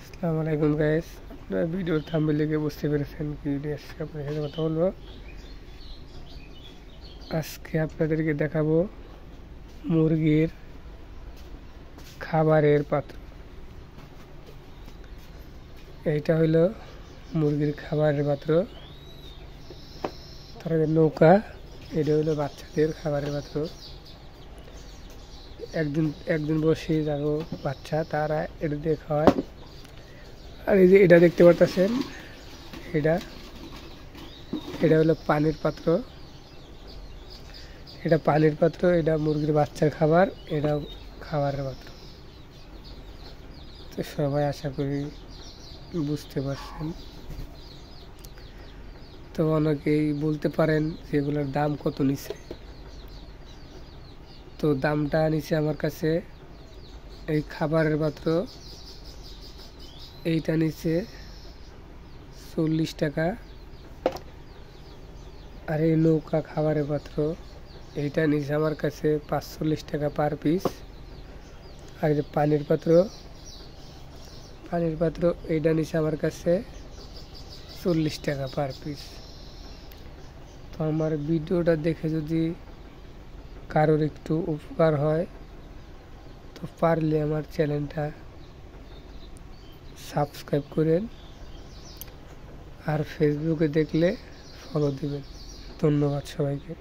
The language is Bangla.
আসসালামু আলাইকুম গাইস, আপনারা ভিডিওর থাম্বনেল দেখে বুঝতে পেরেছেন কি নিয়ে আজকে আপনাদের সাথে কথা বলবো। আজকে আপনাদেরকে দেখাবো মুরগির খাবারের পাত্র। এইটা হইলো মুরগির খাবারের পাত্র, তারপরে নৌকা। এটা হইলো বাচ্চাদের খাবারের পাত্র। একদিন বসে যাবো বাচ্চা, তারা এটা দিয়ে খাওয়ায়। আর এই যে এটা দেখতে পারতেছেন, এটা হলো পানির পাত্র। এটা পানির পাত্র, এটা মুরগির বাচ্চার খাবার, এটা খাবারের পাত্র। তো সবাই আশা করি বুঝতে পারছেন। তো অনেকেই বলতে পারেন যে এগুলোর দাম কত নিছে। তো দামটা নিচে আমার কাছে, এই খাবারের পাত্র এইটা নিচে 40 টাকা। আর এই নৌকা খাবারের পাত্র এইটা নিচে আমার কাছে 45 টাকা পার পিস। আর যে পানির পাত্র এইটা নিচে আমার কাছে 40 টাকা পার পিস। তো আমার ভিডিওটা দেখে যদি কারোর একটু উপকার হয়, তো পারলে আমার চ্যানেলটা সাবস্ক্রাইব করেন, আর ফেসবুকে দেখলে ফলো দিবেন। ধন্যবাদ সবাইকে।